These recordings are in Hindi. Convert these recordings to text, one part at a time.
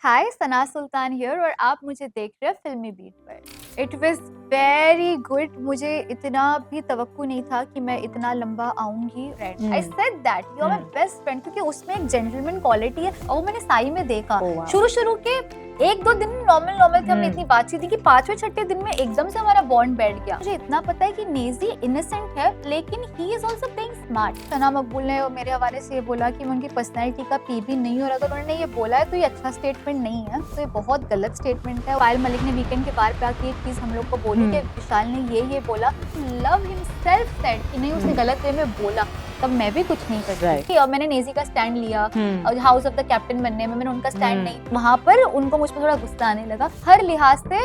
हाय सना सुल्तान हियर और आप मुझे देख रहे हैं फिल्मी बीट पर। It was very good. मुझे इतना भी तवक्कु नहीं था कि मैं इतना लंबा आऊंगी। I said that you are my best friend, क्योंकि उसमें एक जेंटलमैन क्वालिटी है और मैंने साई में देखा। Oh, wow. शुरू के एक दो दिन नॉर्मल थे, हमने इतनी बातचीत थी कि पांचवें छठे दिन में एकदम से हमारा बॉन्ड बैठ गया। मुझे इतना पता है कि नेजी इनोसेंट है लेकिन he is also playing smart. Sana Maqbool ने मेरे हवाले से ये बोला कि मैं उनकी पर्सनैलिटी का पी भी नहीं, और अगर उन्होंने ये बोला है तो ये अच्छा स्टेटमेंट नहीं है, तो ये बहुत गलत स्टेटमेंट है। पायल मलिक ने वीकेंड के बार पे आके एक चीज हम लोग को बोली कि विशाल ने ये बोला, लव हिमसेल्फ सेड कि नहीं उसने गलत वे में बोला, तब मैं भी कुछ नहीं कर सकती। और मैंने नेजी का स्टैंड लिया और हाउस ऑफ द कैप्टन बनने में मैंने उनका स्टैंड नहीं, वहां पर उनको मुझ पर थोड़ा गुस्सा आने लगा। हर लिहाज से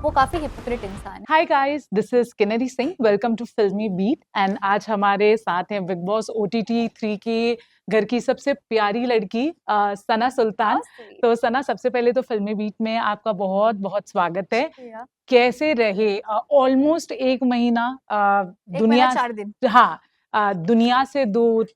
वो काफी हिपोक्रेट इंसान है। Hi guys, this is Kinnari Singh, welcome to Filmibeat. And आज हमारे साथ हैं बिग बॉस OTT 3 की घर की सबसे प्यारी लड़की सना सुल्तान। तो सना, सबसे पहले तो फिल्मी बीट में आपका बहुत बहुत स्वागत है। कैसे रहे ऑलमोस्ट एक महीना दुनिया 4 दिन? हाँ, दुनिया से दूर,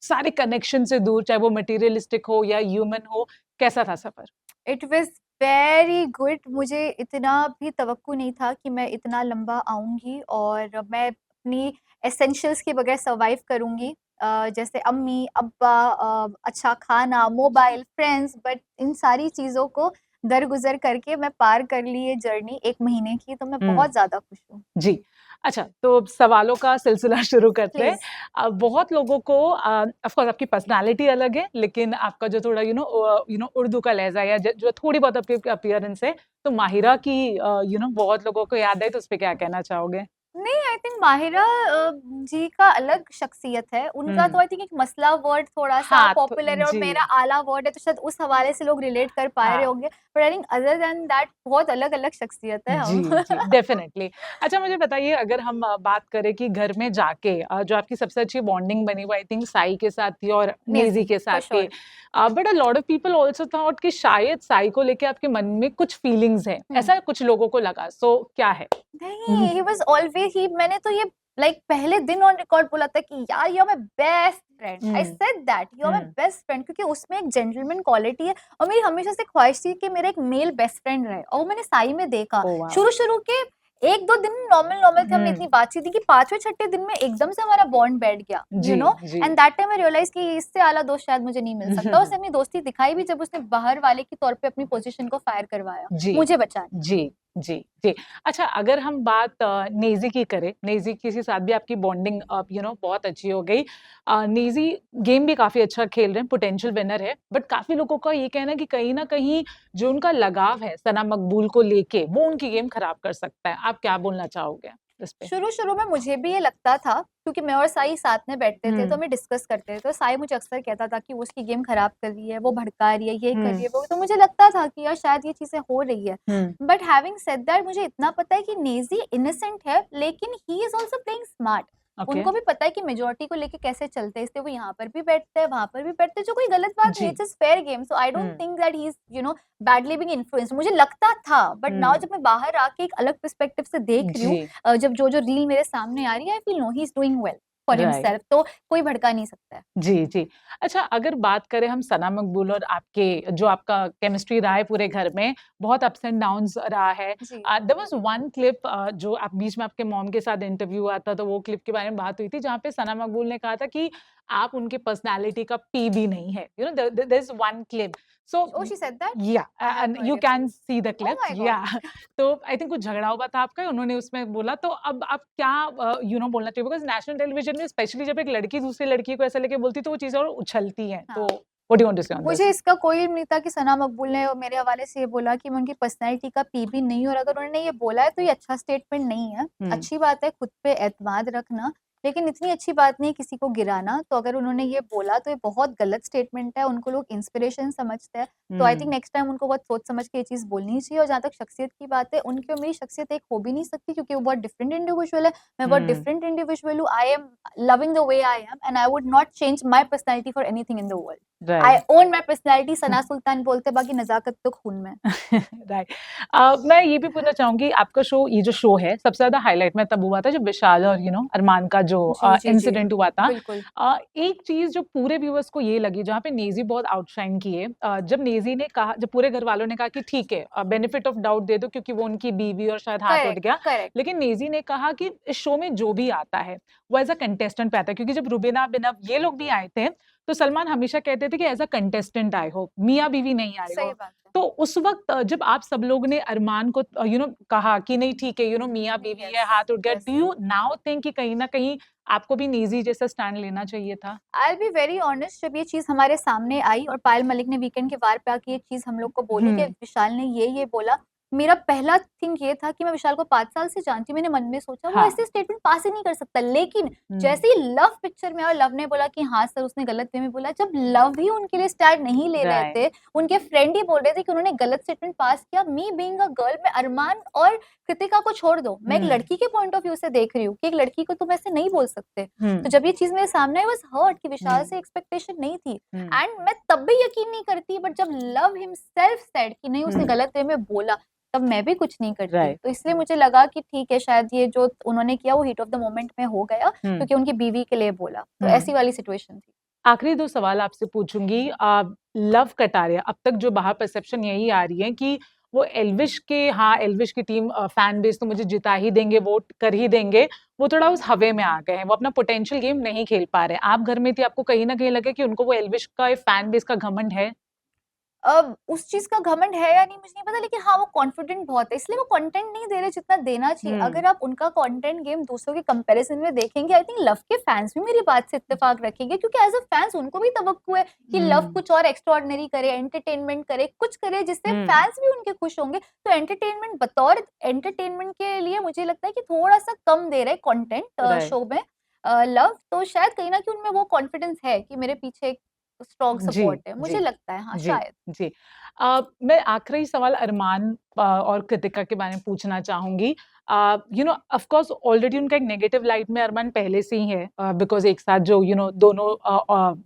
सारे कनेक्शन से दूर, चाहे वो मटेरियलिस्टिक हो या ह्यूमन हो, कैसा था सफर? It was very good. मुझे इतना भी तवक्कु नहीं था कि मैं इतना लंबा आऊंगी और मैं अपनी एसेंशियल्स के बगैर सर्वाइव करूंगी, जैसे अम्मी अब्बा, अच्छा खाना, मोबाइल, फ्रेंड्स, बट इन सारी चीज़ों को दरगुजर करके मैं पार कर ली ये जर्नी 1 महीने की, तो मैं बहुत ज़्यादा खुश हूँ। जी। अच्छा, तो सवालों का सिलसिला शुरू करते हैं। बहुत लोगों को ऑफ कोर्स आपकी पर्सनैलिटी अलग है, लेकिन आपका जो थोड़ा उर्दू का लहज़ा या जो थोड़ी बहुत आपकी अपीयरेंस है, तो माहिरा की बहुत लोगों को याद है, तो उस पे क्या कहना चाहोगे? नहीं, आई थिंक माहिरा जी का अलग शख्सियत है। उनका तो आई थिंक एक मसला वर्ड थोड़ा-सा हाँ, तो पॉपुलर है और जी। मेरा आला वर्ड है, तो शायद उस हवाले से लोग रिलेट कर पा रहे होंगे। But I think other than that बहुत अलग-अलग शख्सियत है जी, हम। जी, डेफिनेटली। अच्छा, मुझे बताइए, अगर हम बात करें कि घर में जाके जो आपकी सबसे अच्छी बॉन्डिंग बनी वो आई थिंक साई के साथ थी और नेजी के फॉर साथ थी। Sure. But a lot of people also thought कि शायद साई को लेके आपके मन में कुछ फीलिंग्स हैं। ऐसा कुछ लोगों को लगा। सो क्या है? नहीं, ही वाज़ ऑलवेज़ ही, मैंने तो ये पहले दिन ऑन रिकॉर्ड बोला था कि यार you are my best friend. I said that you are my best friend, क्योंकि उसमें एक जेंटलमैन क्वालिटी है और मेरी हमेशा से ख्वाहिश थी कि मेरा एक मेल बेस्ट फ्रेंड रहे, और मैंने साई में देखा। Oh wow! शुरू के एक दो दिन नॉर्मल थे, हमने इतनी बातचीत थी कि पांचवें छठे दिन में एकदम से हमारा बॉन्ड बैठ गया, जी, जी। And that time I realize कि इससे आला दोस्त शायद मुझे नहीं मिल सकता। उसने अपनी दोस्ती दिखाई भी जब उसने बाहर वाले के तौर पे अपनी पोजीशन को फायर करवाया जी, मुझे बचाने। जी, जी, जी। अच्छा, अगर हम बात नेज़ी की करें, नेज़ी के साथ भी आपकी बॉन्डिंग बहुत अच्छी हो गई। नेज़ी गेम भी काफ़ी अच्छा खेल रहे हैं, पोटेंशियल विनर है, बट काफ़ी लोगों का ये कहना है कि कहीं न कहीं जो उनका लगाव है सना मकबूल को लेके, वो उनकी गेम खराब कर सकता है। आप क्या बोलना चाहोगे इस पे? शुरू में मुझे भी ये लगता था, क्योंकि मैं और साई साथ में बैठते थे तो हमें डिस्कस करते थे, तो साई मुझे अक्सर कहता था कि वो उसकी गेम खराब कर रही है, वो भड़का रही है, ये कर रही है, वो, तो मुझे लगता था कि यार शायद ये चीजें हो रही है। बट हैविंग सेड दैट, मुझे इतना पता है कि नेजी इनोसेंट है लेकिन he is also playing smart. Okay. उनको भी पता है कि मेजोरिटी को लेके कैसे चलते हैं, इसलिए वो यहाँ पर भी बैठते हैं, वहां पर भी बैठते हैं, जो कोई गलत बात नहीं है, it's fair game. So I don't think that he is badly being influenced. मुझे लगता था, बट नाउ जब मैं बाहर आके एक अलग पर्सपेक्टिव से देख रही हूँ, जब जो रील मेरे सामने आ रही है, I feel no he is doing well for himself, तो कोई भड़का नहीं सकता है। जी, जी। अच्छा, अगर बात करें हम सना मकबूल और आपके, जो आपका केमिस्ट्री रहा है पूरे घर में, बहुत अप्स एंड डाउन्स रहा है। देयर वाज़ वन क्लिप जो आप बीच में आपके मॉम के साथ इंटरव्यू हुआ था, तो वो क्लिप के बारे में बात हुई थी, जहाँ पे सना मकबूल ने कहा था कि आप उनकी पर्सनैलिटी का पी भी नहीं है। There is one clip. So Oh, she said that? या I have and no you idea. Can see the Oh clip. my या God. तो आई थिंक कुछ झगड़ा हुआ था आपका, उन्होंने उसमें बोला, तो अब आप क्या बोलना चाहिए? बिकॉज़ नेशनल टेलीविजन में स्पेशली जब एक लड़की दूसरी लड़की को ऐसा लेके बोलती है, तो वो चीज़ें और उछलती हैं। तो हाँ। What do you want to say on this? मुझे इसका कोई नहीं था कि सना मकबूल ने मेरे हवाले से ये बोला कि मैं उनकी पर्सनैलिटी का पी भी नहीं, और अगर उन्होंने ये बोला है तो ये अच्छा स्टेटमेंट नहीं है। अच्छी बात है खुद पे एतमाद रखना, लेकिन इतनी अच्छी बात नहीं किसी को गिराना। तो अगर उन्होंने ये बोला तो ये बहुत गलत स्टेटमेंट है, उनको लोग इंस्पिरेशन समझते हैं। तो आई थिंक नेक्स्ट टाइम उनको बहुत सोच समझ के ये चीज़ बोलनी चाहिए। और जहाँ तक शख्सियत की बात है, उनकी और मेरी शख्सियत एक हो भी नहीं सकती, क्योंकि वो बहुत डिफरेंट इंडिविजुअल है, मैं बहुत डिफरेंट इंडिविजुअल हूँ। I am loving the way I am and I would not change my personality for anything in the world. I right. Own my personality, Sana Sultan बोलते, बाकी नज़ाकत तो खून में। राइट। मैं ये भी पूछना चाहूँगी, आपका शो, ये जो शो है, सबसे ज़्यादा हाइलाइट में तब हुआ था जब विशाल और अरमान का जो जी, जी, जी। इंसिडेंट हुआ था। बिल्कुल। एक चीज़ जो पूरे व्यूअर्स को ये लगी, जहाँ पे नेज़ी बहुत आउटशाइन किए, जब नेज़ी ने कहा, जब पूरे घरवालों ने कहा कि ठीक है, बेनिफिट ऑफ डाउट दे दो क्योंकि वो उनकी बीवी और शायद हाथ उठ करेक्ट, गया। करेक्ट। लेकिन नेज़ी ने कहा कि इस शो में जो भी आता है, वो एज़ अ कंटेस्टेंट पे आता है, क्योंकि जब रुबीना, अभिनव ये लोग भी आए थे, तो सलमान हमेशा कहते थे कि एज़ अ कंटेस्टेंट आए हो, मियाँ-बीवी नहीं आए सही हो। बात है। तो उस वक़्त जब आप सब लोग ने अरमान को कहा कि नहीं ठीक है, मियाँ-बीवी है, यस, हाथ उठ गया, yes. Do you now think कि कहीं न कहीं आपको भी नेज़ी जैसा स्टैंड लेना चाहिए था? I will be very honest, जब ये चीज़ हमारे सामने आई और पायल मलिक ने वीकेंड के वार पे आके ये चीज़ हम लोग को बोली कि हुँ, विशाल ने ये बोला, मेरा पहला थिंक ये था कि मैं विशाल को 5 साल से जानती हूँ, मैंने मन में सोचा वो हाँ, ऐसे स्टेटमेंट पास ही नहीं कर सकता। लेकिन हुँ, जैसे ही लव पिक्चर में आया और लव ने बोला कि हाँ सर उसने गलत वे में बोला, जब लव ही उनके लिए स्टैंड नहीं ले रहे राइट, थे, उनके फ्रेंड ही बोल रहे थे कि उन्होंने गलत स्टेटमेंट पास किया, मी बीइंग अ गर्ल, मैं अरमान और कृतिका को छोड़ दो, मैं एक हुँ, लड़की के पॉइंट ऑफ व्यू से देख रही हूँ कि एक लड़की को तुम ऐसे नहीं बोल सकते। हुँ, तो जब ये चीज़ मेरे सामने आई, वाज़ हर्ट कि विशाल हुँ, से एक्सपेक्टेशन नहीं थी हुँ, एंड मैं तब भी यकीन नहीं करती, बट जब लव हिमसेल्फ सेड कि नहीं उसने हुँ, गलत वे में बोला, तब मैं भी कुछ नहीं करती। राइट, तो इसलिए मुझे लगा कि ठीक है, शायद ये जो उन्होंने किया वो हीट ऑफ द मोमेंट में हो गया हुँ, क्योंकि उनकी बीवी के लिए बोला। तो हुँ। ऐसी वाली सिचुएशन थी। आखिरी 2 सवाल आपसे पूछूँगी। लव कटारिया, अब तक जो बाहर परसेप्शन यही आ रही है कि वो एल्विश के, हाँ, एल्विश की टीम फैन बेस तो मुझे जिता ही देंगे, वोट कर ही देंगे, वो थोड़ा उस हवे में आ गए हैं, वो अपना पोटेंशियल गेम नहीं खेल पा रहे हैं। आप घर में थी, आपको कहीं न कहीं लगे कि उनको वो एल्विश का एक फैन बेस का घमंड है? उस चीज़ का घमंड है या नहीं मुझे नहीं पता, लेकिन हाँ, वो कॉन्फिडेंट बहुत है, इसलिए वो कंटेंट नहीं दे रहे जितना देना चाहिए। हुँ, अगर आप उनका कंटेंट गेम दूसरों के कंपैरिज़न में देखेंगे, आई थिंक लव के फैन्स भी मेरी बात से इत्तेफ़ाक रखेंगे क्योंकि एज़ अ फैन्स उनको भी तवक्कुह है कि लव हुँ, कुछ और एक्स्ट्राऑर्डिनरी करे, एंटरटेनमेंट करे, कुछ करे जिससे हुँ, फैन्स भी उनके खुश होंगे। तो एंटरटेनमेंट बतौर एंटरटेनमेंट के लिए मुझे लगता है कि थोड़ा-सा कम दे रहे कंटेंट राइट। शो में लव, तो शायद कहीं न कहीं उनमें वो कॉन्फिडेंस है कि मेरे पीछे एक स्ट्रॉन्ग जी, सपोर्ट है। मुझे जी, लगता है हाँ, जी, शायद। जी। मैं आखिरी सवाल अरमान और कृतिका के बारे में पूछना चाहूँगी। ऑफ़ कोर्स ऑलरेडी उनका एक नेगेटिव लाइट में अरमान पहले से ही है, बिकॉज़ एक साथ जो दोनों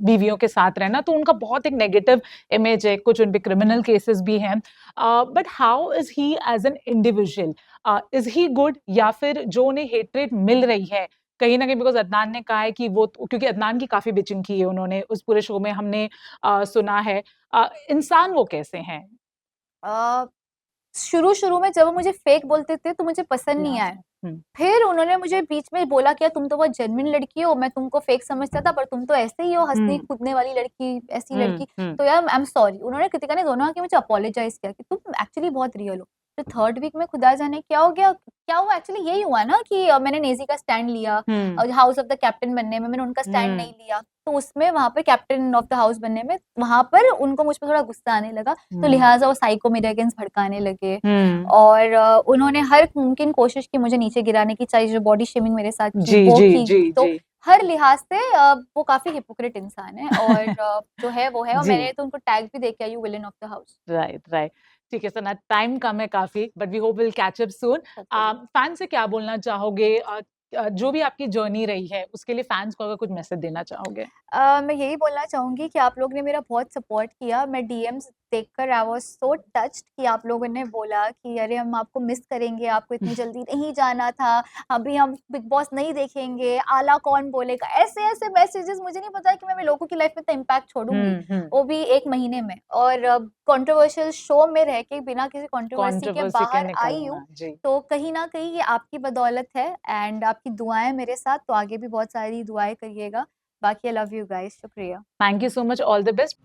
बीवियों के साथ रहना, तो उनका बहुत एक नेगेटिव इमेज है, कुछ उन पे क्रिमिनल केसेस भी हैं। But how is he as an individual? Is he good, या फिर जो उन्हें हेट्रेट मिल रही है, कहीं न कहीं बिकॉज़ अदनान ने कहा है कि वो, क्योंकि अदनान की काफ़ी बिचिंग की है उन्होंने उस पूरे शो में, हमने सुना है। इंसान वो कैसे हैं? अ, शुरू-शुरू में जब वो मुझे फेक बोलते थे तो मुझे पसंद नहीं यहाँ आया। से। हुँ, फिर उन्होंने मुझे बीच में बोला कि तुम तो बहुत जेन्युइन लड़की हो, मैं तुमको फेक समझता था पर तुम तो ऐसे ही हो हुँ, हँसने-कूदने वाली लड़की, ऐसी हुँ, लड़की। हुँ, तो यार आई एम सॉरी। उन्होंने कृतिका ने दोनों आके मुझे अपोलोजाइज़ किया कि तुम एक्चुअली बहुत रियल हो। फिर थर्ड वीक में खुदा जाने क्या हो गया, क्या हुआ एक्चुअली यही हुआ ना कि मैंने नेज़ी का स्टैंड लिया हुँ, हाउस ऑफ द कैप्टन बनने में, मैंने उनका स्टैंड हुँ, नहीं लिया। तो उसमें वहाँ पे कैप्टन ऑफ द हाउस बनने में, वहाँ पर उनको मुझ पे थोड़ा गुस्सा आने लगा, तो हुँ, लिहाज़ा वो साइको मेरे अगेंस्ट भड़काने लगे। हुँ। और उन्होंने हर मुमकिन कोशिश की मुझे नीचे गिराने की, चाहे जो बॉडी शेमिंग मेरे साथ की जी, वो जी, की। जी, तो जी, हर लिहाज़ से वो काफ़ी हिपोक्रेट इंसान है और जो है वो है, और जी, मैंने तो उनको टैग भी दे के आई हूँ villain of the house. Right, right. ठीक है सना, टाइम कम है काफ़ी, but we hope will catch up soon. Hopefully. Fan से क्या बोलना चाहोगे? जो भी आपकी जर्नी रही है, उसके लिए फैन्स को अगर कुछ मैसेज देना चाहोगे? मैं यही बोलना चाहूँगी कि आप लोग ने मेरा बहुत सपोर्ट किया। मैं डीएम्स देखकर आई वाज़ सो टच्ड कि आप लोगों ने बोला कि अरे हम आपको मिस करेंगे, आपको इतनी जल्दी नहीं जाना था, अभी हम बिग बॉस नहीं देखेंगे, आला कौन बोलेगा? ऐसे-ऐसे मैसेजेस, मुझे नहीं पता कि मैं लोगों की लाइफ़ में इतना इम्पैक्ट छोड़ूँगी, हुँ, हुँ। वो भी 1 महीने में। और कंट्रोवर्शियल शो में रह के बिना किसी कंट्रोवर्सी के कंट्रोवर्सी के बाहर आई हूँ, निकलना, जी। तो कहीं न कहीं ये आपकी बदौलत है एंड आपकी दुआएँ मेरे साथ, तो आगे भी बहुत सारी दुआएँ करिएगा। बाकी आई लव यू गाइस, शुक्रिया। Thank you so much, all the best.